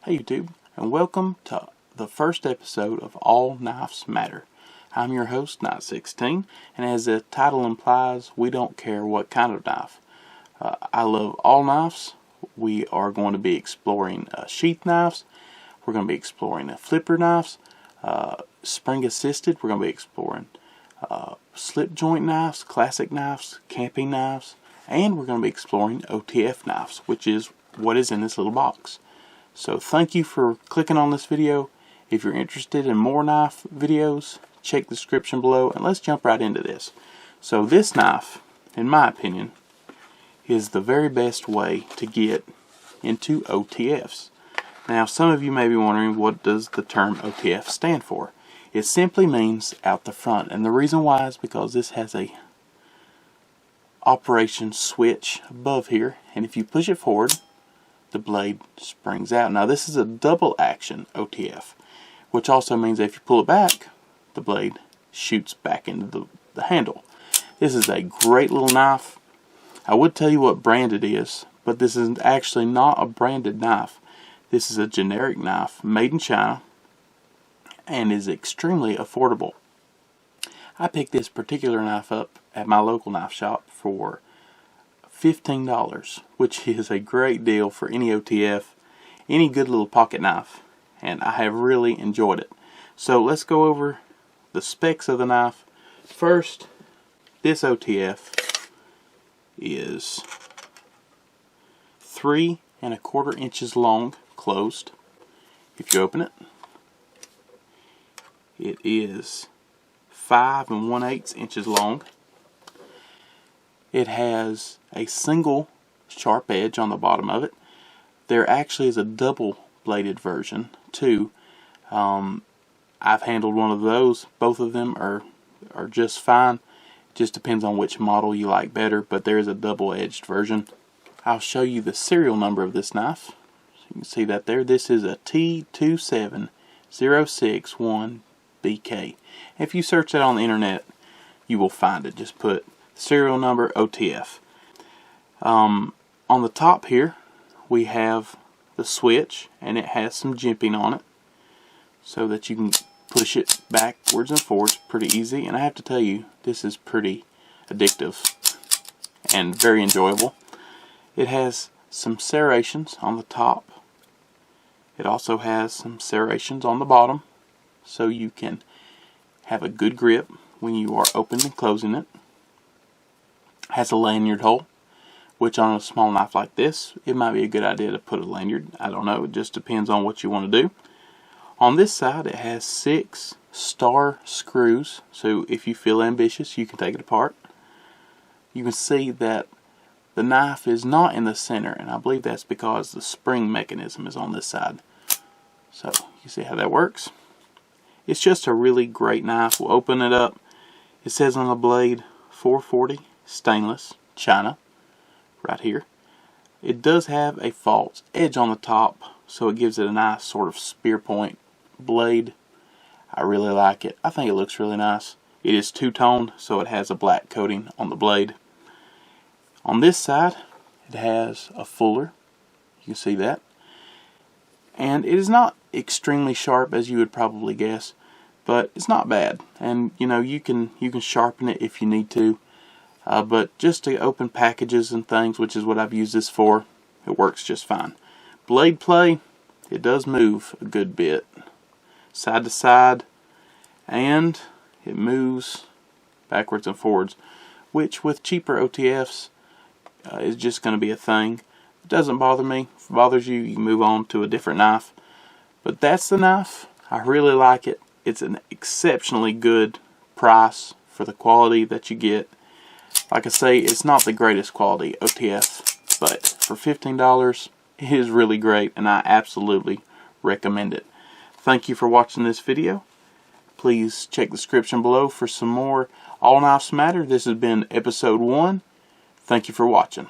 Hey YouTube, and welcome to the first episode of All Knives Matter. I'm your host, Knight16, and as the title implies, we don't care what kind of knife. I love all knives. We are going to be exploring sheath knives. We're going to be exploring flipper knives, spring assisted. We're going to be exploring slip joint knives, classic knives, camping knives, and we're going to be exploring OTF knives, which is what is in this little box. So thank you for clicking on this video. If you're interested in more knife videos, check the description below, and let's jump right into this. So this knife, in my opinion, is the very best way to get into OTFs. Now some of you may be wondering, what does the term OTF stand for? It simply means out the front, and the reason why is because this has a operation switch above here, and if you push it forward, the blade springs out. Now this is a double action OTF, which also means that if you pull it back, the blade shoots back into the handle. This is a great little knife. I would tell you what brand it is, but this is actually not a branded knife. This is a generic knife made in China and is extremely affordable. I picked this particular knife up at my local knife shop for $15, which is a great deal for any OTF, any good little pocket knife, and I have really enjoyed it. So let's go over the specs of the knife. First, this OTF is 3 1/4 inches long, closed. If you open it, it is 5 1/8 inches long. It has a single sharp edge on the bottom of it. There actually is a double bladed version too. I've handled one of those. Both of them are just fine. Just depends on which model you like better, but there is a double edged version. I'll show you the serial number of this knife. So you can see that there. This is a T27061BK. If you search that on the internet, you will find it. Just put serial number OTF. On the top here we have the switch, and it has some jimping on it so that you can push it backwards and forwards pretty easy, and I have to tell you, this is pretty addictive and very enjoyable. It has some serrations on the top. It also has some serrations on the bottom so you can have a good grip when you are opening and closing it. Has a lanyard hole, which on a small knife like this, it might be a good idea to put a lanyard. I don't know, it just depends on what you want to do. On this side, it has 6 star screws, so if you feel ambitious, you can take it apart. You can see that the knife is not in the center, and I believe that's because the spring mechanism is on this side. So you see how that works. It's just a really great knife. We'll open it up. It says on the blade 440 stainless China right here. It does have a false edge on the top, so it gives it a nice sort of spear point blade. I really like it. I think it looks really nice. It is two-toned, so it has a black coating on the blade. On this side, it has a fuller. You can see that. And it is not extremely sharp, as you would probably guess, but it's not bad. And you know, you can sharpen it if you need to. But just to open packages and things, which is what I've used this for, it works just fine. Blade play, it does move a good bit, side to side, and it moves backwards and forwards, which with cheaper OTFs is just going to be a thing. It doesn't bother me. If it bothers you, you can move on to a different knife. But that's the knife. I really like it. It's an exceptionally good price for the quality that you get. Like I say, it's not the greatest quality OTF, but for $15, it is really great, and I absolutely recommend it. Thank you for watching this video. Please check the description below for some more All Knives Matter. This has been episode 1. Thank you for watching.